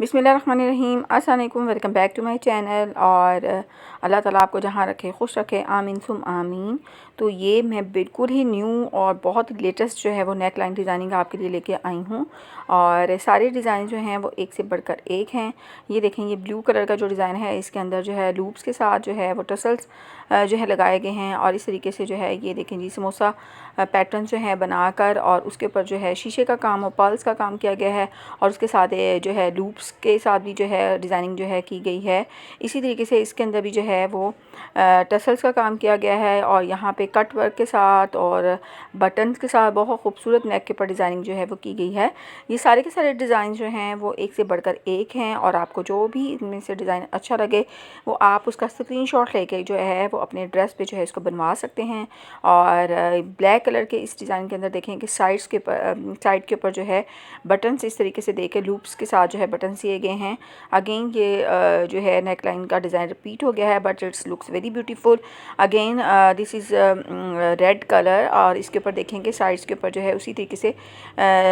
बिस्मिल्लाहिर्रहमानिर्रहीम, अस्सलाम वालेकुम, welcome back to my channel. और अल्लाह ताला आपको जहाँ रखे खुश रखे, आमीन सुम आमीन। तो ये मैं बिल्कुल ही न्यू और बहुत लेटेस्ट जो है वो नेक लाइन डिज़ाइनिंग आपके लिए लेके आई हूँ। और सारे डिज़ाइन जो हैं वो एक से बढ़कर एक हैं। ये देखें, ये ब्लू कलर का जो डिज़ाइन है, इसके अंदर जो है लूप्स के साथ जो है वो टसल्स जो है लगाए गए हैं। और इस तरीके से जो है ये देखें जी, समोसा पैटर्न जो है बनाकर और उसके ऊपर जो है शीशे का काम और पर्ल्स का काम किया गया है। और उसके साथ जो है लूप्स के साथ भी जो है डिज़ाइनिंग जो है की गई है। इसी तरीके से इसके अंदर भी जो है वो टसल्स का काम किया गया है। और यहाँ पे कट वर्क के साथ और बटन्स के साथ बहुत खूबसूरत नेक के ऊपर डिज़ाइनिंग जो है वो की गई है। ये सारे के सारे डिज़ाइन जो हैं वो एक से बढ़कर एक हैं। और आपको जो भी इनमें से डिज़ाइन अच्छा लगे वो आप उसका स्क्रीनशॉट लेके जो है वो अपने ड्रेस पे जो है इसको बनवा सकते हैं। और ब्लैक कलर के इस डिज़ाइन के अंदर देखें कि साइड के ऊपर जो है बटन्स इस तरीके से देके लूप्स के साथ जो है बटन दिए गए हैं। अगेन ये जो है नेक लाइन का डिज़ाइन रिपीट हो गया है, but it's looks very beautiful. Again this is red colour. और इसके ऊपर देखेंगे साइड्स के ऊपर जो है उसी तरीके से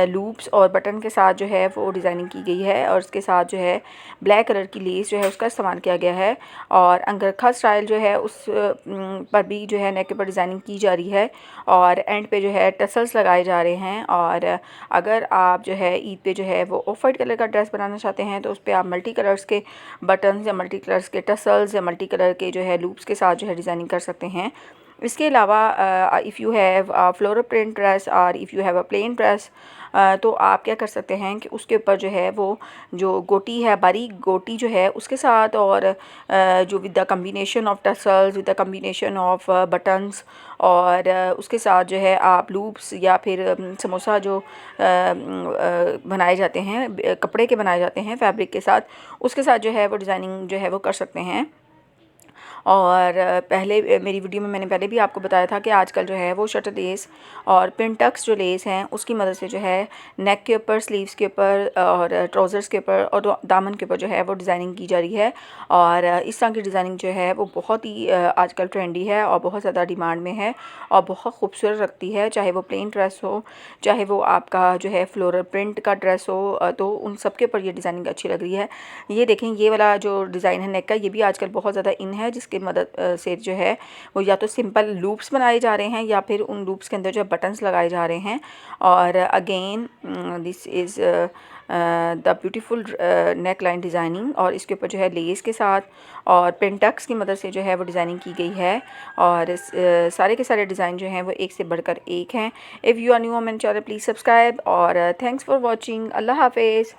लूप्स और बटन के साथ जो है वो डिज़ाइनिंग की गई है। और उसके साथ जो है ब्लैक कलर की लेस जो है उसका इस्तेमाल किया गया है। और अंगरखा स्टाइल जो है उस पर भी जो है नेक के ऊपर डिज़ाइनिंग की जा रही है। और एंड पे जो है टसल्स लगाए जा रहे हैं। और अगर आप जो है ईद पे जो है वो ऑफ वाइट कलर का ड्रेस बनाना चाहते हैं तो उस पर आप मल्टी कलर्स के बटन्स या मल्टी कलर्स के टसल्स या मल्टी कलर के जो है लूप्स के साथ जो है डिज़ाइनिंग कर सकते हैं। इसके अलावा if you have floral print dress और if you have a plain dress, तो आप क्या कर सकते हैं कि उसके ऊपर जो है वो जो गोटी है, बारीक गोटी जो है उसके साथ और जो with the combination of tassels with the combination of buttons और उसके साथ जो है आप लूप्स या फिर समोसा जो बनाए जाते हैं, कपड़े के बनाए जाते हैं फैब्रिक के साथ, उसके साथ जो है वो डिज़ाइनिंग जो है वो कर सकते हैं। और पहले मेरी वीडियो में मैंने पहले भी आपको बताया था कि आजकल जो है वो शटर लेस और पिनटक्स जो लेस हैं उसकी मदद से जो है नेक के ऊपर, स्लीव्स के ऊपर और ट्राउज़र्स के ऊपर और दामन के ऊपर जो है वो डिज़ाइनिंग की जा रही है। और इस तरह की डिज़ाइनिंग जो है वो बहुत ही आजकल ट्रेंडी है और बहुत ज़्यादा डिमांड में है और बहुत खूबसूरत रखती है। चाहे वो प्लेन ड्रेस हो, चाहे वो आपका जो है फ्लोरल प्रिंट का ड्रेस हो, तो उन सब के ऊपर ये डिज़ाइनिंग अच्छी लग रही है। ये देखें, ये वाला जो डिज़ाइन है नेक का, ये भी आजकल बहुत ज़्यादा इन है, जिसकी मदद से जो है वो या तो सिंपल लूप्स बनाए जा रहे हैं या फिर उन लूप्स के अंदर जो है बटन्स लगाए जा रहे हैं। और again this is the beautiful neck line designing. और इसके ऊपर जो है लेस के साथ और पेंटक्स की मदद से जो है वो डिज़ाइनिंग की गई है। और सारे के सारे डिज़ाइन जो हैं वो एक से बढ़कर एक हैं। If you are new on my channel please subscribe. और थैंक्स फॉर वॉचिंग। अल्लाह हाफिज़।